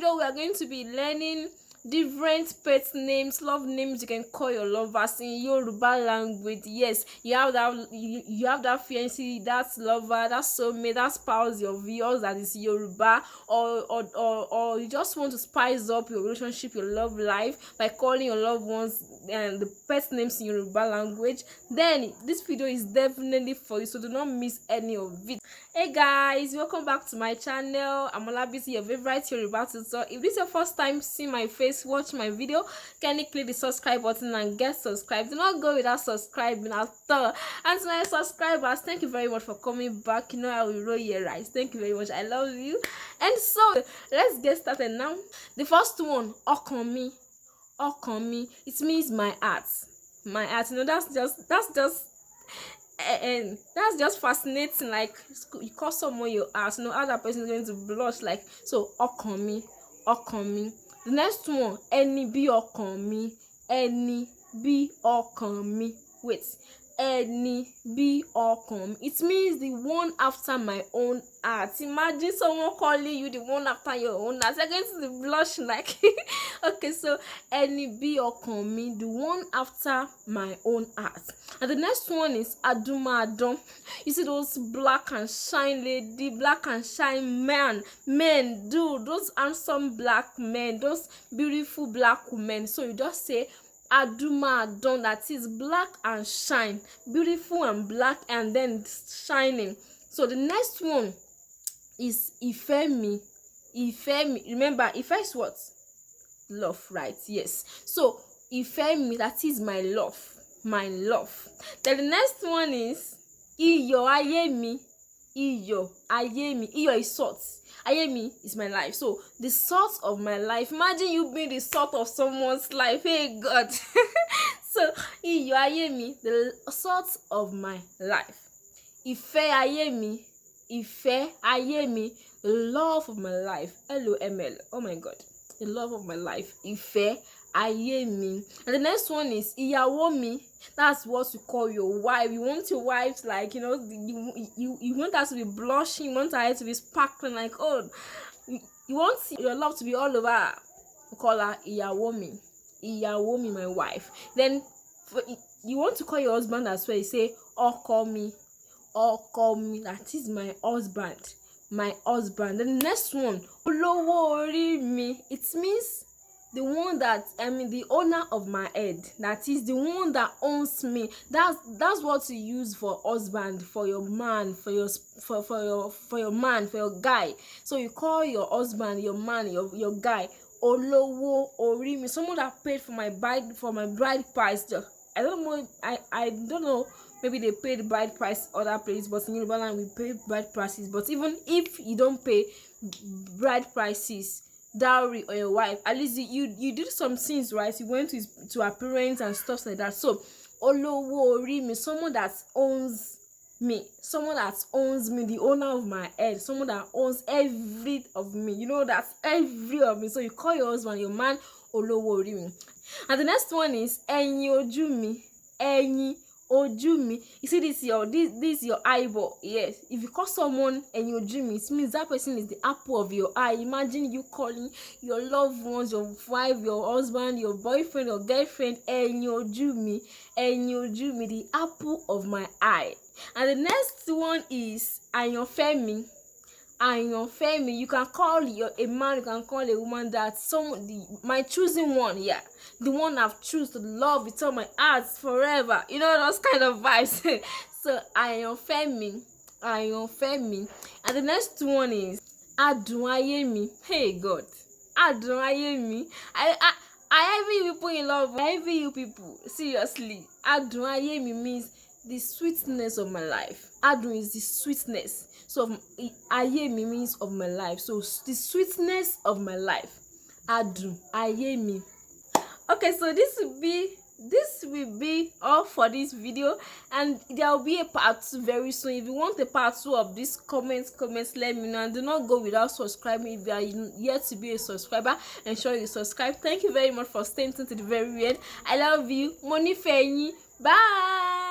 video we are going to be learning different pet names, love names you can call your lovers in Yoruba language. Yes, you have that fiancé, that lover, that soulmate, that spouse of yours that is Yoruba, or you just want to spice up your relationship, your love life by calling your loved ones and the pet names in Yoruba language. Then this video is definitely for you, so do not miss any of it. Hey guys, welcome back to my channel. I'm Olabisi, your favorite Yoruba tutor. If this is your first time seeing my face, watch my video, can you click the subscribe button and get subscribed? Do not go without subscribing at all. And to my subscribers, thank you very much for coming back. You know I will roll your eyes. Thank you very much. I love you. And so let's get started now. The first one, Okan. Okan. It means my heart. My heart. You know, that's fascinating. Like, you call someone your ass, you know how that person is going to blush. Like, so Okan. The next one, any be Okan. Any be Okan. Wait, any be Okan. It means the one after my own heart. Imagine someone calling you the one after your own heart. You're going to be blushing like okay, so any be Okan, the one after my own heart. And the next one is Adumadon. You see those black and shine lady, black and shine men, dude, those handsome black men, those beautiful black women. So you just say Adumadon, that is black and shine, beautiful and black and then shining. So the next one is Ifemi. Remember, Ife is what? Love, right? Yes. So Ifemi, that is my love. Then the next one is Iyo Ayemi. Iyo is salt. Ayemi is my life. So the salt of my life. Imagine you being the salt of someone's life. Hey God. So Iyo Ayemi, the salt of my life. Ife Ayemi, the love of my life. LOML. Oh my God, the love of my life. Ife Ayemi. And the next one is Iyawomi. That's what you call your wife. You want your wife, like, you know, you want her to be blushing, you want her to be sparkling, like, oh, you want your love to be all over. You call her Iyawomi. Iyawomi, my wife. Then you want to call your husband as well. You say Okomi. That is my husband. Then the next one, Olowo Ori mi. It means the one that, the owner of my head. That is the one that owns me. That's what you use for husband, for your man, for your man, for your guy. So you call your husband, your man, your guy, Olowo Ori mi. Someone that paid for my bride price. I don't know. Maybe they pay the bride price other places, but in Yoruba land we pay bride prices. But even if you don't pay bride prices, dowry on your wife, at least you did some things, right? You went to her parents and stuff like that. So Olowo Ori mi, someone that owns me, the owner of my head, someone that owns every of me. You know, that's every of me. So you call your husband, your man, Olowo Ori mi. And the next one is Ẹyin ojú mi. Ẹyin ojú mi. You see this is your eyeball. Yes, if you call someone Ẹyin ojú mi, it means that person is the apple of your eye. Imagine you calling your loved ones, your wife, your husband, your boyfriend, your girlfriend, Ẹyin ojú mi, the apple of my eye. And the next one is Ayanfẹ́mi. You can call a man, you can call a woman that my choosing one, yeah, the one I've choose to love with all my heart forever. You know, those kind of vibes. So Ayanfẹ́mi. And the next one is Adun Ayemi. Hey God, Adun Ayemi. I envy you people in love. I envy you people, seriously. Adun Ayemi means the sweetness of my life. Adun is the sweetness. So Ayemi means of my life. So the sweetness of my life. Adun Ayemi. Okay, so this will be all for this video, and there will be a part 2 very soon. If you want a part 2 of this, comments, let me know. And do not go without subscribing. If you are yet to be a subscriber, ensure you subscribe. Thank you very much for staying tuned to the very end. I love you. Money Fenyi. Bye.